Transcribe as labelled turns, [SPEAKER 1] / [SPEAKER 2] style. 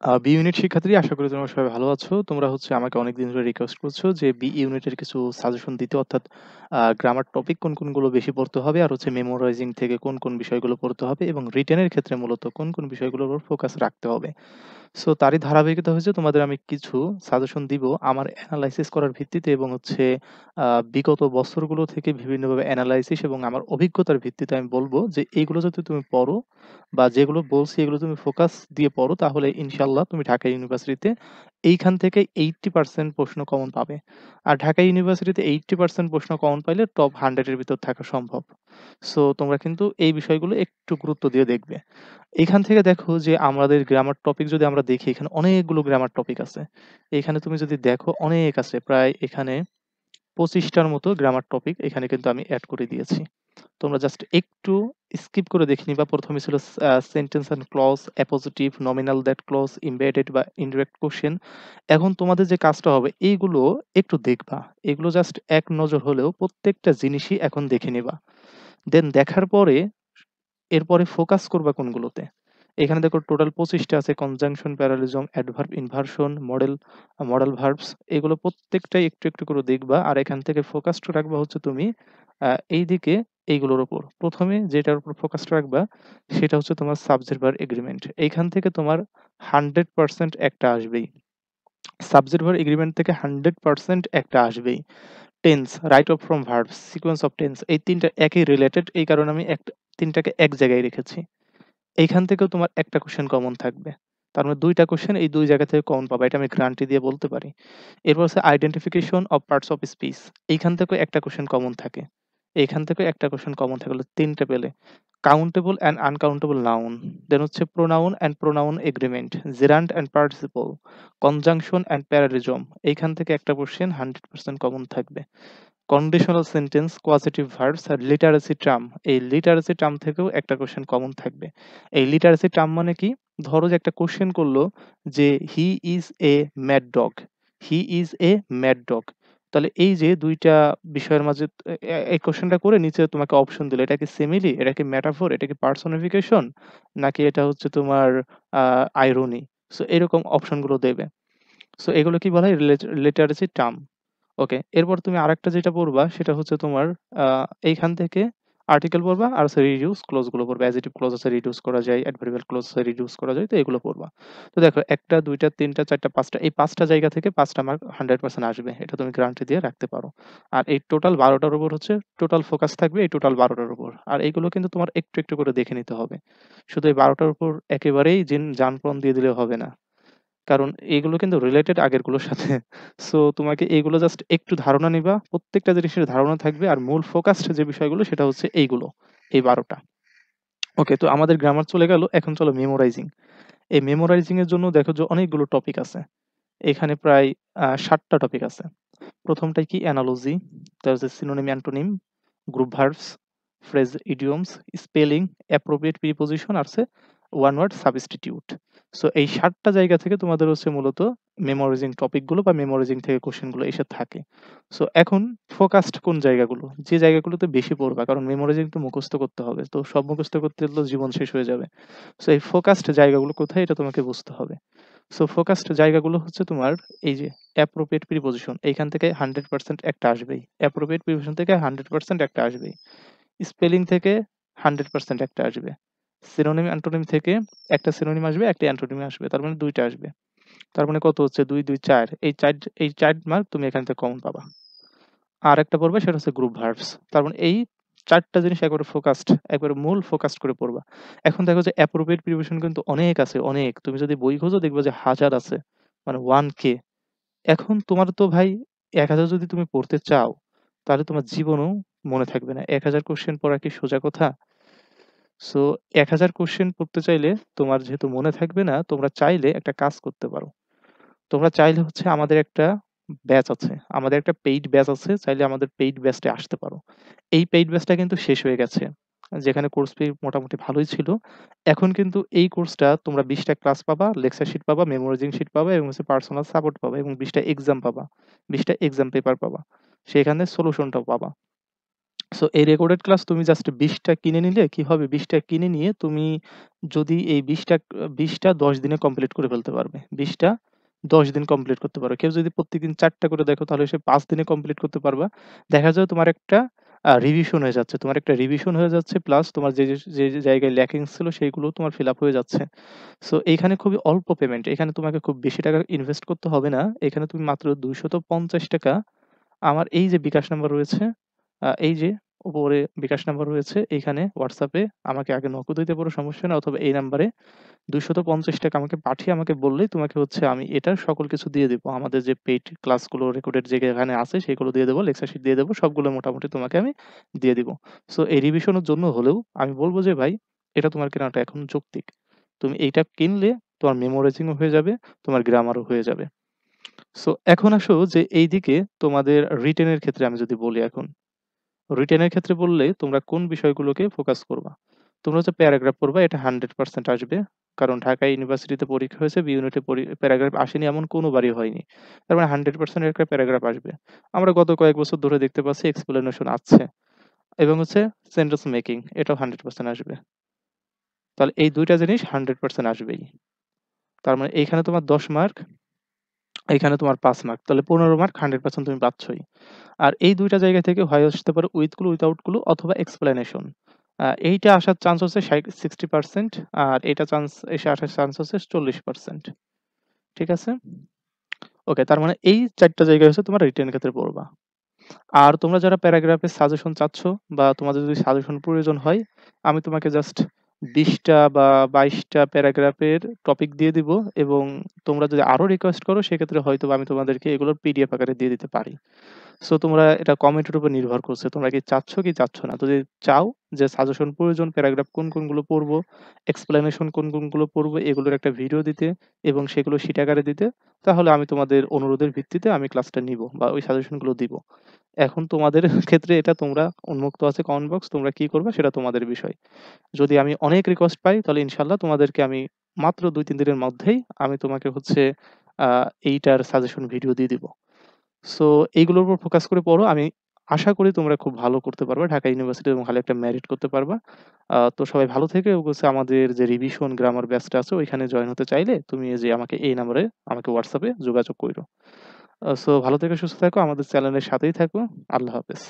[SPEAKER 1] B unit শিক্ষার্থী আশা করি তোমরা সবাই ভালো আছো। তোমরা আমাকে অনেকদিন ধরে রিকোয়েস্ট করছো যে বি ইউনিটের কিছু সাজেশন দিতে, অর্থাৎ গ্রামার টপিক কোনগুলো বেশি পড়তে হবে, আর মেমোরাইজিং থেকে কোন বিষয়গুলো পড়তে হবে, এবং রিটেনের ক্ষেত্রে মূলত কোন বিষয়গুলোর উপর ফোকাস রাখতে হবে। সো তারই ধারাবাহিকতা তোমাদের আমি কিছু সাজেশন দিব আমার এনালাইসিস করার ভিত্তিতে, এবং বিগত বছরগুলো থেকে বিভিন্নভাবে এনালাইসিস এবং আমার অভিজ্ঞতার ভিত্তিতে আমি বলবো যে এইগুলো যদি তুমি পড়ো বা যেগুলো বলছি এগুলো তুমি ফোকাস দিয়ে পড়ো, তাহলে ইনশাল্লাহ তুমি ঢাকা ইউনিভার্সিটিতে এইখান থেকে 80% প্রশ্ন কমন পাবে। আর ঢাকা ইউনিভার্সিটিতে 80% প্রশ্ন কমন পাইলে টপ 100 এর ভিতর থাকা সম্ভব। সো তোমরা কিন্তু এই বিষয়গুলো একটু গুরুত্ব দিয়ে দেখবে। এখান থেকে দেখো যে আমাদের গ্রামার টপিক যদি আমরা দেখি, এখানে অনেকগুলো গ্রামার টপিক আছে। এখানে তুমি যদি দেখো অনেক আছে, প্রায় এখানে 25টার মতো গ্রামার টপিক এখানে কিন্তু আমি এড করে দিয়েছি। তোমরা জাস্ট একটু স্কিপ করে দেখে নিবা। প্রথমে ছিল sentence and clause, appositive, nominal that clause, embedded বা ইনডিরেক্ট কোশ্চেন। এখন তোমাদের যে কাজটা হবে এইগুলো একটু দেখবা। এগুলো জাস্ট এক নজর হলেও প্রত্যেকটা জিনিসই এখন দেখে নিবা। দেন দেখার পরে এরপরে ফোকাস করবা কোনগুলোতে। এখানে দেখো টোটাল 25টা আছে: conjunction, parallelism, adverb, inversion, model verbs. এগুলো প্রত্যেকটাই একটু একটু করে দেখবা, আর এখান থেকে ফোকাসটা রাখবা তুমি এইদিকে এইগুলোর উপর। প্রথমে যেটার উপর ফোকাসটা রাখবা সেটা তোমার সাবজেক্ট ভার্ব এগ্রিমেন্ট। এইখান থেকে তোমার 100% একটা আসবেই। সাবজেক্ট ভার্ব এগ্রিমেন্ট থেকে 100% একটা আসবেই। Tense, right of from verbs, sequence of tense, এই তিনটা একই রিলেটেড, এই কারণে আমি তিনটাকে এক জায়গায় রেখেছি। এইখান থেকেও তোমার একটা কোশ্চেন কমন থাকবে। তার মানে ২টা কোশ্চেন এই ২ জায়গা থেকে কমন পাবা। এটা আমি গ্যারান্টি দিয়ে বলতে পারি। এরপর identification of parts of speech. এইখান থেকেও একটা কোশ্চেন কমন থাকে। এইখান থেকেও একটা কোশ্চেন কমন থাকে, হলো ৩ টে পেলে। Countable and uncountable noun. Then pronoun and pronoun agreement, gerund and participle, conjunction and paradigm. এইখান থেকে একটা কোশ্চেন 100% কমন থাকবে। কন্ডিশনাল সেন্টেন্স, কোয়াজিটিভ ভার্বস আর লিটারেসি টার্ম। এই লিটারেসি টার্ম থেকেও একটা কোশ্চেন কমন থাকবে। এই লিটারেসি টার্ম মানে কি? ধরো যে একটা কোশ্চেন করলো যে he is a mad dog. He is a mad dog. তাহলে এই যে ২টা বিষয়ের মাঝে এই কোশ্চেনটা করে নিচে তোমাকে অপশন দিল। এটা কি সিমিলি? এটা কি মেটাফর? এটা কি পার্সনিফিকেশন? নাকি এটা তোমার আইরনি? সো এরকম অপশনগুলো দেবে। সো এগুলো কি বলা হয়? Literacy term. ওকে। এরপর তুমি আরেকটা যেটা পড়বা সেটা তোমার এইখান থেকে আর্টিকেল পড়বা, আর রিডিউস ক্লজ গুলো পড়বা। অ্যাডজেক্টিভ ক্লজ আছে রিডিউস করা যায়, অ্যাডভার্বিয়াল ক্লজ আছে রিডিউস করা যায়। তো এগুলো পড়বা। তো দেখো ১ টা ২ টা ৩ টা ৪ টা ৫ টা, এই ৫ টা জায়গা থেকে ৫ টা মার্ক 100% আসবে। এটা তুমি গ্যারান্টি দিয়ে রাখতে পারো। আর এই টোটাল ১২ টার উপর টোটাল ফোকাস থাকবে এই টোটাল ১২ টার উপর। আর এইগুলো কিন্তু তোমার একটু, একটু করে দেখে নিতে হবে। শুধু এই ১২ টার উপর একেবারেই জান-প্রাণ দিয়ে দিলে হবে না। কারণ এগুলো কিন্তু রিলেটেড আগেরগুলোর সাথে। সো তোমাকে এগুলো জাস্ট একটু ধারণা নিবা। প্রত্যেকটা জিনিসের ধারণা থাকবে, আর মূল ফোকাসড যে বিষয়গুলো সেটা এইগুলো, এই ১২ টা। ওকে, তো আমাদের গ্রামার চলে গেল। এখন চলো মেমোরাইজিং। এই মেমোরাইজিং এর জন্য দেখো যে অনেকগুলো টপিক আছে। এখানে প্রায় ৭ টা টপিক আছে। ১ম টাই কি? অ্যানালজি, তারপর synonym, antonym, group verbs, phrase, idioms, spelling, appropriate preposition, আর ওয়ান ওয়ার্ড সাবস্টিটিউট। সো এই ৭ টা জায়গা থেকে তোমাদের মূলত মেমোরাইজিং টপিক গুলো বা মেমোরাইজিং থেকে কোশ্চেন গুলো এসে থাকে। সো এখন ফোকাসড কোন জায়গাগুলো? যে জায়গাগুলোতে বেশি পড়বা, কারণ মেমোরাইজিং তো মুখস্থ করতে হবে। তো সব মুখস্থ করতে গেলে তো জীবন শেষ হয়ে যাবে। সো এই ফোকাসড জায়গাগুলো কোথায় এটা তোমাকে বুঝতে হবে। সো ফোকাসড জায়গাগুলো তোমার এই যে অ্যাপ্রোপ্রিয়েট প্রিপোজিশন, এইখান থেকে 100% একটা আসবেই। অ্যাপ্রোপ্রিয়েট প্রিপোজিশন থেকে 100% একটা আসবেই। স্পেলিং থেকে 100% একটা আসবে। সিনোনিম, অ্যান্টোনিম থেকে একটা সিনোনিম আসবে, একটা অ্যান্টোনিম আসবে। তার মানে ২ টা আসবে। তার মানে কত হচ্ছে? ২, ২, ৪। এই ৪ মার্ক তুমি এখান থেকে কমন পাবা। আরেকটা পড়বা সেটা গ্রুপ ভার্বস। তার মানে এই ৪ টা জিনিস একবারে ফোকাসড, একবারে মূল ফোকাসড করে পড়বা। এখন দেখো যে অ্যাপ্রোপ্রিয়েট প্রিপোজিশন কিন্তু অনেক আছে, অনেক। তুমি যদি বই খোঁজো দেখবা যে হাজার আছে। মানে 1K। এখন তোমার তো ভাই ১,০০০ যদি তুমি পড়তে চাও, তাহলে তোমার জীবনেও মনে থাকবে না। ১,০০০ কোয়েশ্চেন পড়া কি সোজা কথা? সো ১,০০০ কোয়েশ্চেন পড়তে চাইলে তোমার যেহেতু মনে থাকবে না, তোমরা চাইলে একটা কাজ করতে পারো। তোমরা চাইলে আমাদের একটা ব্যাচ আছে। আমাদের একটা পেইড ব্যাচ আছে। চাইলে আমাদের পেইড ব্যাচটায় আসতে পারো। এই পেইড ব্যাচটা কিন্তু শেষ হয়ে গেছে। যেখানে কোর্স ফি মোটামুটি ভালোই ছিল। এখন কিন্তু এই কোর্সটা তোমরা ২০ টা ক্লাস পাবা, লেকচার শিট পাবা, মেমোরাইজিং শিট পাবা, এবং পার্সোনাল সাপোর্ট পাবা, এবং ২০ টা এক্সাম পাবা। ২০ টা এক্সাম পেপার পাবা। সেখানে সলিউশনটাও পাবা। সো এই রেকর্ডেড ক্লাস তুমি জাস্ট ২০ টা কিনে নিলে কি হবে? ২০ টা কিনে নিয়ে তুমি যদি এই ২০ টা ১০ দিনে কমপ্লিট করে ফেলতে পারবে। ২০ টা ১০ দিন কমপ্লিট করতে পারো। কেউ যদি প্রত্যেকদিন ৪ টা করে দেখো তাহলে সে ৫ দিনে কমপ্লিট করতে পারবা। দেখা যায় তোমার একটা রিভিশন হয়ে যাচ্ছে। তোমার একটা রিভিশন হয়ে যাচ্ছে প্লাস তোমার যে জায়গায় ল্যাকিংস ছিল সেইগুলোও তোমার ফিল আপ হয়ে যাচ্ছে। সো এইখানে খুবই অল্প পেমেন্ট। এখানে তোমাকে খুব বেশি টাকা ইনভেস্ট করতে হবে না। এখানে তুমি মাত্র ৳২৫০ আমার এই যে বিকাশ নাম্বার রয়েছে, এই যে উপরে বিকাশ নাম্বার রয়েছে এইখানে WhatsApp এ আমাকে আগে নকও দিতে পারো সমস্যা নাই অথবা এই নাম্বারে ৳২৫০ আমাকে পাঠিয়ে আমাকে বললেই তোমাকে হচ্ছে আমি এটার সকল কিছু দিয়ে দিব। আমাদের যে পেইড ক্লাসগুলো রেকর্ডেড যেখানে আছে সেগুলো দিয়ে দেব, লেকচার শিট দিয়ে দেব। সবগুলো মোটামুটি তোমাকে আমি দিয়ে দিব। সো এই রিভিশনের জন্য হলেও আমি বলব যে ভাই এটা তোমার কেনাটা এখন যৌক্তিক। তুমি এইটা কিনলে তোমার মেমোরাইজিং ও হয়ে যাবে, তোমার গ্রামারও হয়ে যাবে। সো এখন আসো যে এইদিকে তোমাদের রিটেন এর ক্ষেত্রে আমি যদি বলি এখন। রিটেন এর ক্ষেত্রে বললে তোমরা কোন বিষয়গুলোকে ফোকাস করবা? তোমরা হচ্ছে প্যারাগ্রাফ পড়বা এটা 100% আসবে। কারণ ঢাকা ইউনিভার্সিটিতে পরীক্ষা হয়েছে, বি ইউনিটে প্যারাগ্রাফ আসেনি এমন কোনোবারই হয়নি। তার মানে 100% একটা প্যারাগ্রাফ আসবে। আমরা গত কয়েক বছর ধরে দেখতে পাচ্ছি এক্সপ্লেনেশন আছে এবং হচ্ছে সেন্টেন্স মেকিং এটাও 100% আসবে। তাহলে এই ২ টা জিনিস 100% আসবেই। তার মানে এইখানে তোমার ১০ মার্ক, এইখানে তোমার ৫ মার্ক। তাহলে ১৫ মার্ক 100% তুমি পাচ্ছই। আর এই ২ টা জায়গা থেকে হয় আসতে পারে উইথ ক্লু, উইথআউট ক্লু অথবা এক্সপ্লেনেশন। এইটা আসার চান্স হচ্ছে 60% আর এটা এসে আসার চান্স হচ্ছে 40%। ঠিক আছে? ওকে, তার মানে এই ৪ টা জায়গায় হচ্ছে তোমার রিটেন ক্ষেত্রে পড়বা। আর তোমরা যারা প্যারাগ্রাফের সাজেশন চাচ্ছ বা তোমাদের যদি সাজেশন প্রয়োজন হয়, আমি তোমাকে জাস্ট ২০ টা বা ২২ টা প্যারাগ্রাফের টপিক দিয়ে দিব এবং তোমরা যদি আরো রিকোয়েস্ট করো সেক্ষেত্রে হয়তোবা আমি তোমাদেরকে এগুলোর পিডিএফ আকারে দিয়ে দিতে পারি। সো তোমরা এটা কমেন্টের উপর নির্ভর করছে। তোমরা কি চাচ্ছ কি চাচ্ছ না? যদি চাও যে সাজেশন প্রয়োজন প্যারাগ্রাফ কোনগুলো পড়বো, এক্সপ্লেনেশন কোনগুলো পড়বো এগুলোর একটা ভিডিও দিতে এবং সেগুলো শিট আকারে দিতে, তাহলে আমি তোমাদের অনুরোধের ভিত্তিতে আমি ক্লাসটা নিবো বা ওই সাজেশনগুলো দিব। এখন তোমাদের ক্ষেত্রে এটা তোমরা উন্মুক্ত আছে কমেন্ট বক্স। তোমরা কি করবা সেটা তোমাদের বিষয়। যদি আমি অনেক রিকোয়েস্ট পাই তাহলে ইনশাআল্লাহ তোমাদেরকে আমি মাত্র ২-৩ দিনের মধ্যেই আমি তোমাকে হচ্ছে আ এইটার সাজেশন ভিডিও দিয়ে দিব। সো এইগুলোর উপর ফোকাস করে পড়ো। আমি আশা করি তোমরা খুব ভালো করতে পারবা। ঢাকা ইউনিভার্সিটি এবং ভালো একটা মেরিট করতে পারবা। তো সবাই ভালো থেকো এবং হচ্ছে আমাদের যে রিভিশন গ্রামার ব্যাচটা আছে ওইখানে জয়েন হতে চাইলে তুমি এই যে আমাকে এই নাম্বারে আমাকে WhatsApp এ যোগাযোগ কইরো। সো ভালো থেকো, সুস্থ থাকো। আমাদের চ্যানেলের সাথেই থাকো। আল্লাহ হাফেজ।